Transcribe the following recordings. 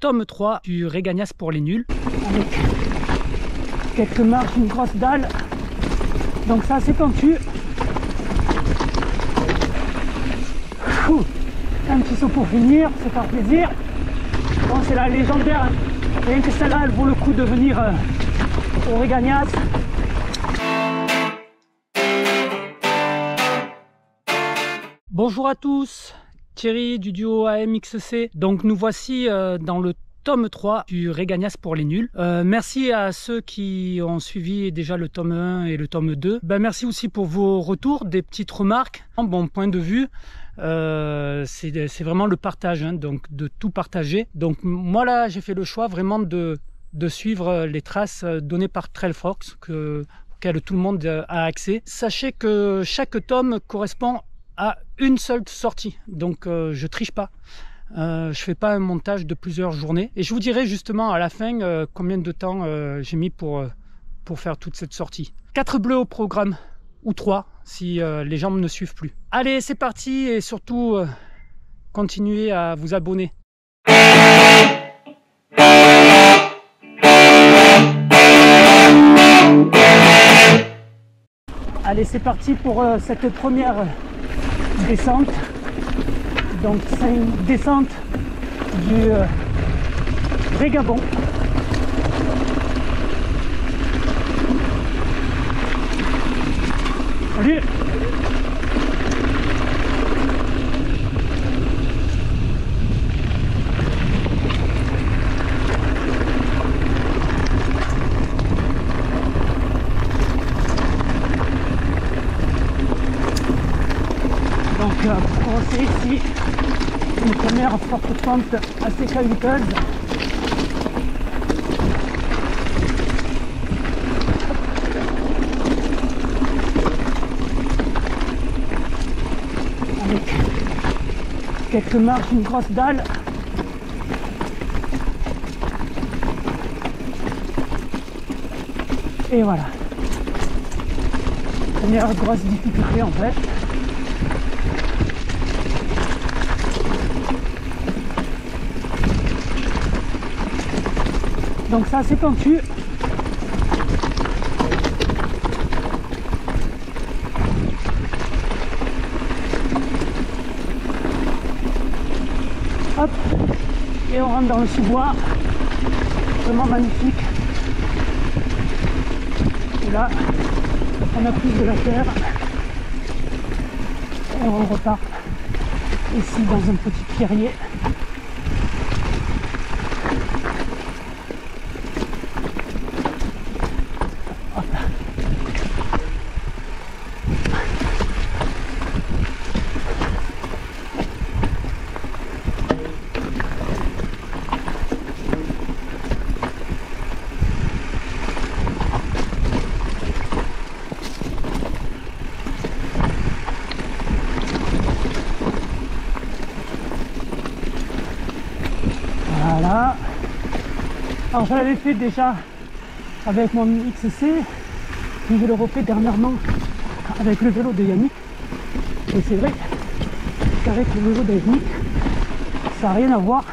tome 3 du Regagnas pour les nuls. Avec quelques marches, une grosse dalle. Donc ça c'est pentu. Un petit saut pour finir, se faire plaisir. Bon, c'est la légendaire. Rien que celle-là, elle vaut le coup de venir au Regagnas. Bonjour à tous, Thierry du duo AMXC. Donc nous voici dans le tome 3 du Regagnas pour les nuls. Merci à ceux qui ont suivi déjà le tome 1 et le tome 2. Merci aussi pour vos retours, des petites remarques. Bon point de vue, c'est vraiment le partage, hein, donc de tout partager. Donc moi là j'ai fait le choix vraiment de suivre les traces données par Trailfox auxquelles tout le monde a accès. Sachez que chaque tome correspond à une seule sortie, donc je triche pas. Je fais pas un montage de plusieurs journées et je vous dirai justement à la fin combien de temps j'ai mis pour faire toute cette sortie. 4 bleus au programme, ou 3 si les jambes ne suivent plus. Allez, c'est parti, et surtout continuez à vous abonner. Allez, c'est parti pour cette première descente. Donc c'est une descente du Régabon. Salut. Donc pour commencer ici, une première forte pente assez caillouteuse. Avec quelques marches, une grosse dalle. Et voilà. Première grosse difficulté en fait. Donc ça c'est pentu. Hop, et on rentre dans le sous-bois. Vraiment magnifique. Et là, on a pris de la terre. Et on repart ici dans un petit pierrier. Voilà. Alors je l'avais fait déjà avec mon XC, puis je le refais dernièrement avec le vélo de Yannick. Et c'est vrai qu'avec le vélo de Yannick, ça n'a rien à voir.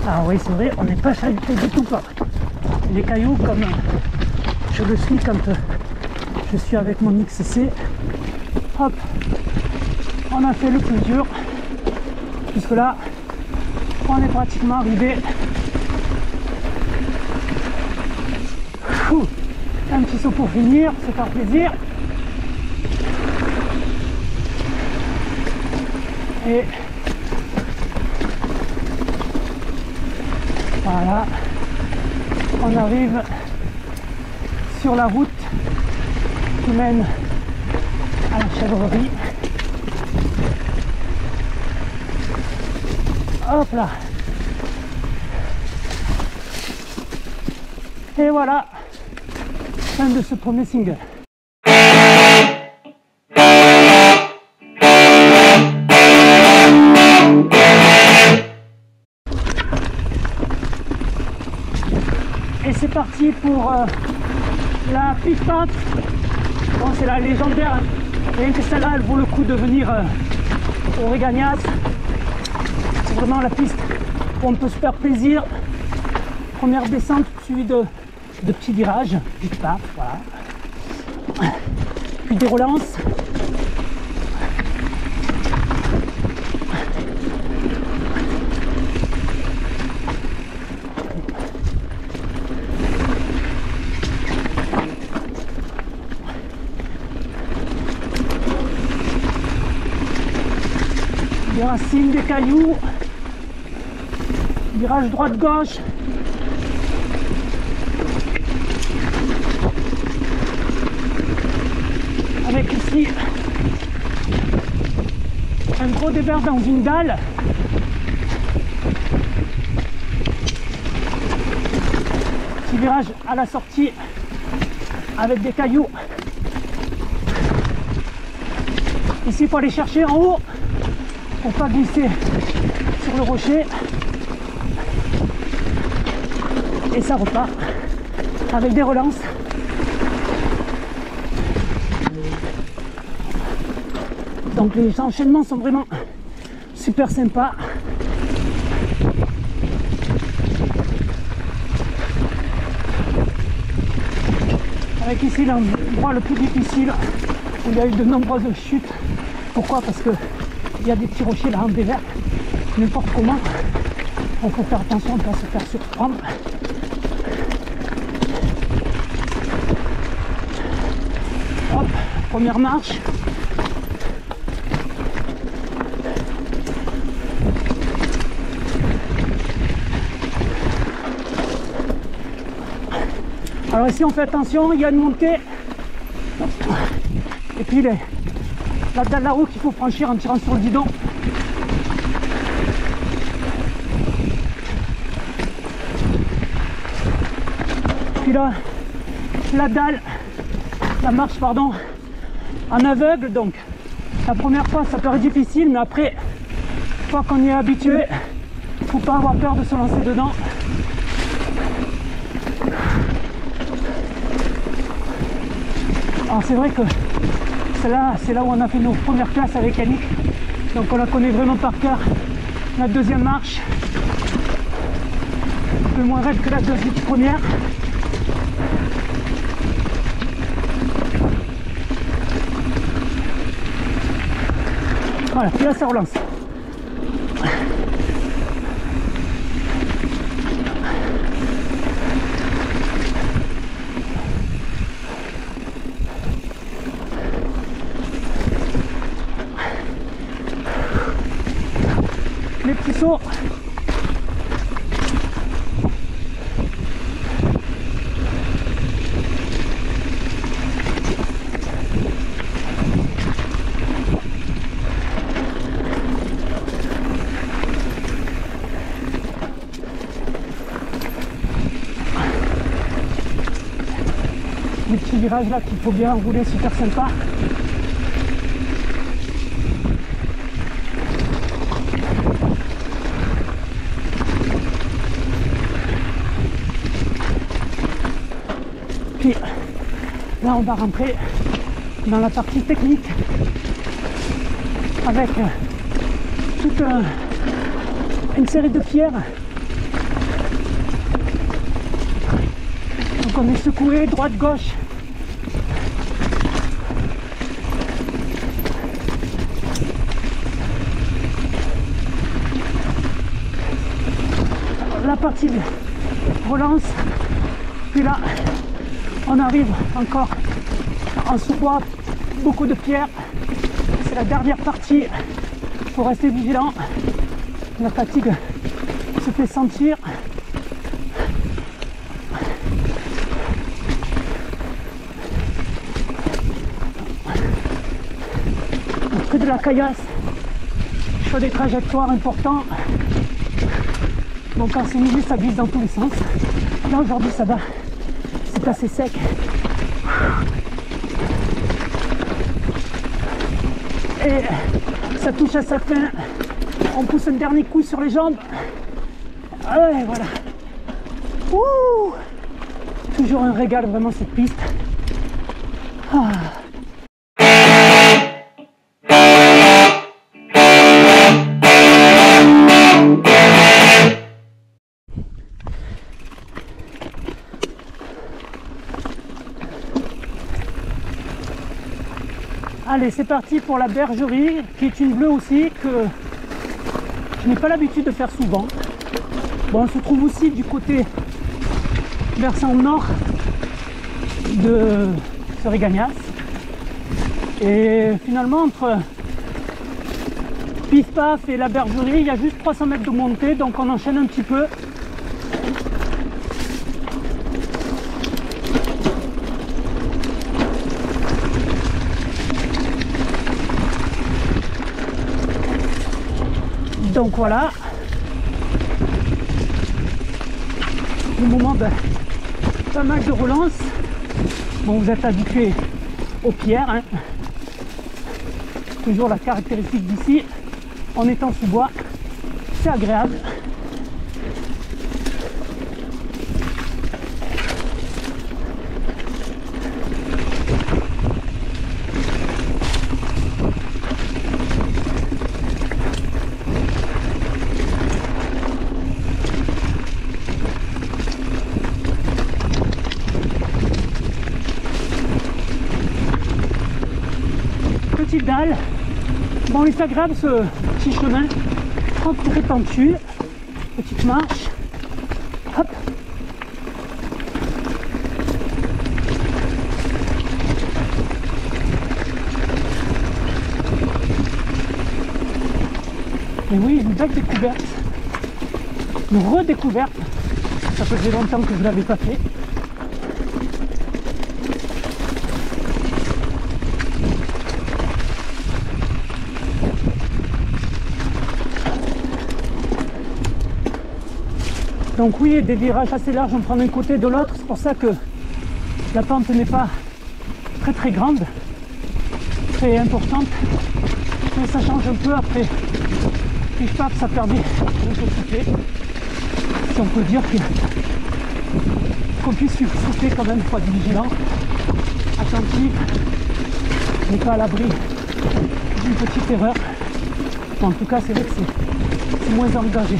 Ah oui, c'est vrai, on n'est pas chahuté du tout quoi. Les cailloux comme je le suis quand je suis avec mon XC. Hop, on a fait le plus dur, puisque là on est pratiquement arrivé. Un petit saut pour finir, se faire plaisir. Et voilà, on arrive sur la route qui mène à la chèvrerie. Hop là. Et voilà, fin de ce premier single. Et c'est parti parti pour la piste-pente. Bon, c'est la légendaire, rien que celle-là, elle vaut le coup de venir au Regagnas. C'est vraiment la piste où on peut se faire plaisir. Première descente suivie de petits virages, vite pas, voilà. Puis des relances. Des racines, des cailloux, virage droite-gauche. Avec ici un gros départ dans une dalle. Petit virage à la sortie avec des cailloux. Ici il faut aller chercher en haut pour pas glisser sur le rocher, et ça repart avec des relances. Donc les enchaînements sont vraiment super sympas. Avec ici l'endroit le plus difficile où il y a eu de nombreuses chutes. Pourquoi? Parce que il y a des petits rochers là en dévers, n'importe comment. Il faut faire attention de ne pas se faire surprendre. Hop, première marche. Alors ici on fait attention, il y a une montée. Et puis la dalle là-haut qu'il faut franchir en tirant sur le guidon. Puis là, la marche pardon, en aveugle. Donc la première fois ça paraît difficile, mais après, une fois qu'on y est habitué, il ne faut pas avoir peur de se lancer dedans. Alors c'est vrai que c'est là où on a fait nos premières classes avec Yannick, donc on la connaît vraiment par cœur. La deuxième marche, un peu moins raide que la première. Voilà, puis là ça relance. Les petits sauts. Les petits virages là qu'il faut bien enrouler, super sympa. Puis là on va rentrer dans la partie technique avec toute une série de pierres. Donc on est secoué droite-gauche. La partie relance, puis là on arrive encore en sous-bois, beaucoup de pierres. C'est la dernière partie, il faut rester vigilant. La fatigue se fait sentir. Que de la caillasse, choix des trajectoires importants. Donc quand c'est midi, ça glisse dans tous les sens. Là aujourd'hui ça va, c'est assez sec. Et ça touche à sa fin. On pousse un dernier coup sur les jambes. Ouais, voilà. Ouh, toujours un régal vraiment cette piste. Ah. Allez, c'est parti pour la bergerie, qui est une bleue aussi, que je n'ai pas l'habitude de faire souvent. Bon, on se trouve aussi du côté versant nord de ce Regagnas. Et finalement, entre Pif Paf et la bergerie, il y a juste 300 mètres de montée, donc on enchaîne un petit peu. Donc voilà, le moment de pas mal de relance. Bon, vous êtes habitués aux pierres, hein. Toujours la caractéristique d'ici, en étant sous bois, c'est agréable. Petite dalle. Bon, il est agréable ce petit chemin, très pentu, petite marche, hop. Et oui, une belle découverte, une redécouverte, ça faisait longtemps que je ne l'avais pas fait. Donc oui, des virages assez larges, on prend d'un côté et de l'autre, c'est pour ça que la pente n'est pas très grande, très importante, mais ça change un peu après. Et je pense que ça permet de souffler, si on peut dire qu'on puisse souffler quand même, il faut être vigilant, attentif, n'est pas à l'abri d'une petite erreur. Bon, en tout cas, c'est vrai que c'est moins engagé.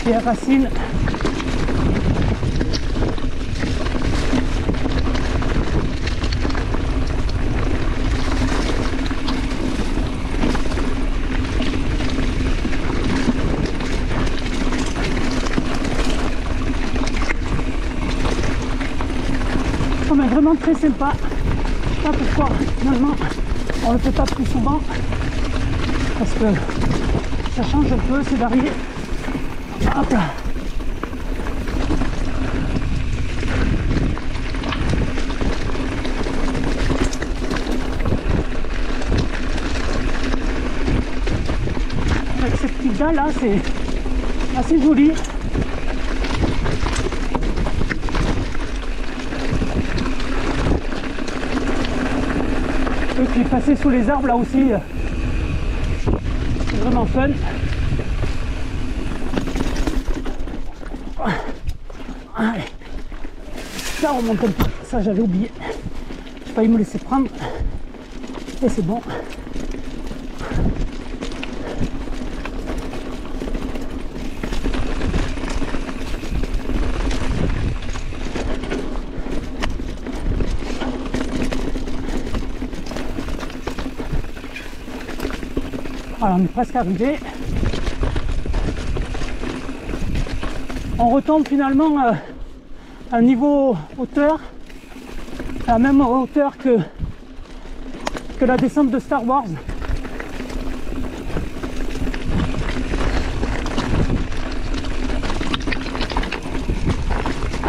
Pierre Racine. Oh, mais vraiment très sympa. Je sais pas pourquoi finalement on le fait pas plus souvent, parce que ça change un peu, c'est varié. Hop là. Avec cette petite dalle là, c'est assez joli. Et puis passer sous les arbres là aussi, c'est vraiment fun. Allez, ça remonte un peu, ça j'avais oublié, j'ai failli me laisser prendre, et c'est bon. Voilà, on est presque arrivé. On retombe finalement à un niveau hauteur, à la même hauteur que la descente de Star Wars.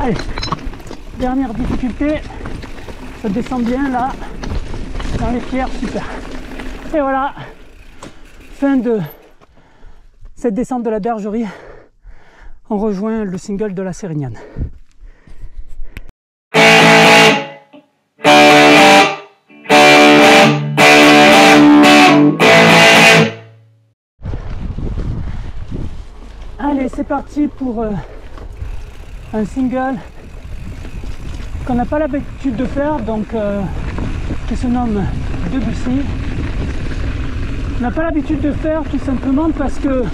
Allez, dernière difficulté, ça descend bien là, dans les pierres, super. Et voilà, fin de cette descente de la bergerie. On rejoint le single de la Sérignane. Allez, c'est parti pour un single qu'on n'a pas l'habitude de faire, donc qui se nomme Debussy. On n'a pas l'habitude de faire tout simplement parce que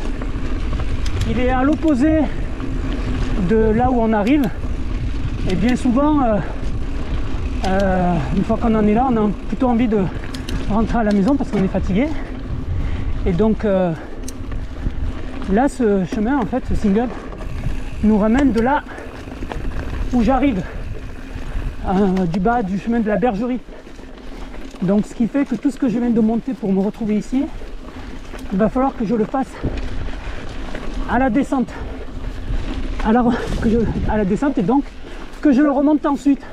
il est à l'opposé de là où on arrive, et bien souvent une fois qu'on en est là, on a plutôt envie de rentrer à la maison parce qu'on est fatigué. Et donc là, ce chemin, en fait, ce single nous ramène de là où j'arrive, du bas du chemin de la Bergerie. Donc ce qui fait que tout ce que je viens de monter pour me retrouver ici, il va falloir que je le fasse à la descente. Alors à la descente, et donc que je le remonte ensuite.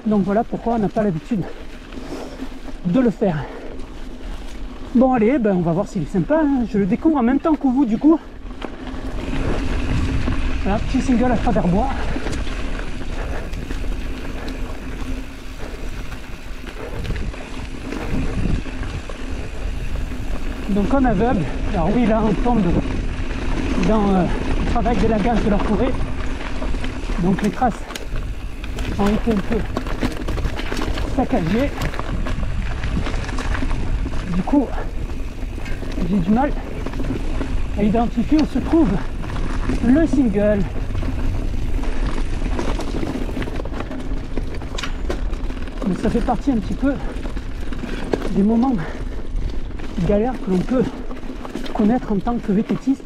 Donc voilà pourquoi on n'a pas l'habitude de le faire. Bon allez, ben, on va voir s'il est sympa, hein. Je le découvre en même temps que vous du coup. Voilà, petit single à travers bois. Donc en aveugle, alors oui là on tombe dans le travail d'élagage de la forêt. Donc les traces ont été un peu saccagées. Du coup, j'ai du mal à identifier où se trouve le single. Mais ça fait partie un petit peu des moments galères que l'on peut connaître en tant que vététiste,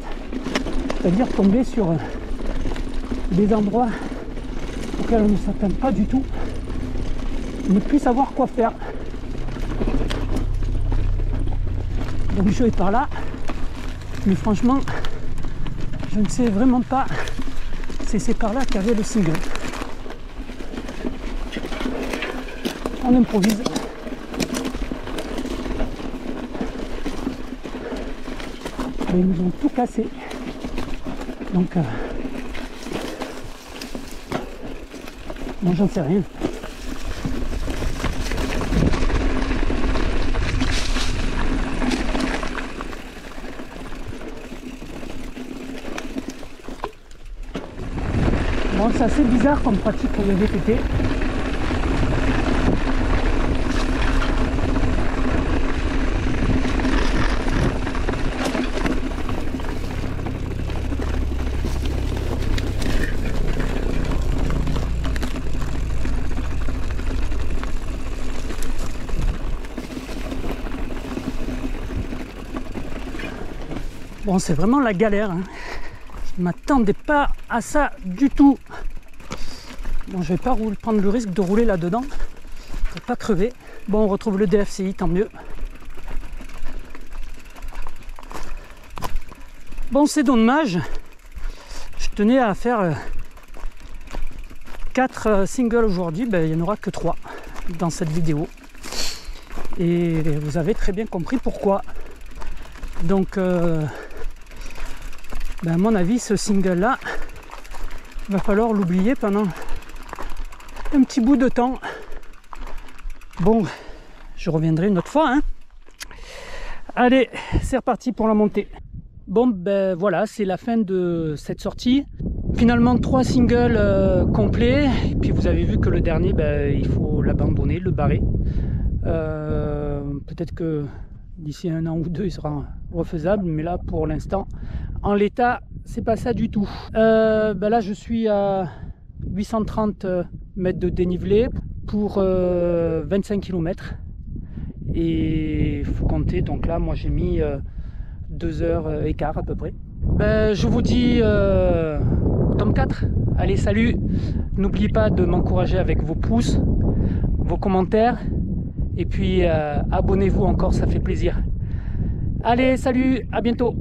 c'est-à-dire tomber sur des endroits auxquels on ne s'attend pas du tout, ne plus savoir quoi faire. Donc je vais par là, mais franchement, je ne sais vraiment pas si c'est par là qu'il y avait le single. On improvise. Mais ils nous ont tout cassé. Donc, moi j'en sais rien. Bon, c'est assez bizarre comme pratique pour le VTT. Bon, c'est vraiment la galère, hein. Je ne m'attendais pas à ça du tout. Bon, je vais pas prendre le risque de rouler là-dedans pour pas crever. Bon, on retrouve le DFCI, tant mieux. Bon, c'est dommage. Je tenais à faire 4 singles aujourd'hui. Ben, il n'y en aura que 3 dans cette vidéo. Et vous avez très bien compris pourquoi. Donc, ben à mon avis, ce single-là, il va falloir l'oublier pendant un petit bout de temps. Bon, je reviendrai une autre fois, hein. Allez, c'est reparti pour la montée. Bon, ben voilà, c'est la fin de cette sortie. Finalement, 3 singles complets. Et puis vous avez vu que le dernier, ben, il faut l'abandonner, le barrer. Peut-être que d'ici 1 an ou 2, il sera refaisable. Mais là, pour l'instant, en l'état, c'est pas ça du tout. Ben là, je suis à 830 mètres de dénivelé pour 25 km. Et il faut compter, donc là, moi j'ai mis 2h15 à peu près. Ben, je vous dis au tome 4. Allez, salut! N'oubliez pas de m'encourager avec vos pouces, vos commentaires. Et puis abonnez-vous encore, ça fait plaisir. Allez, salut, à bientôt!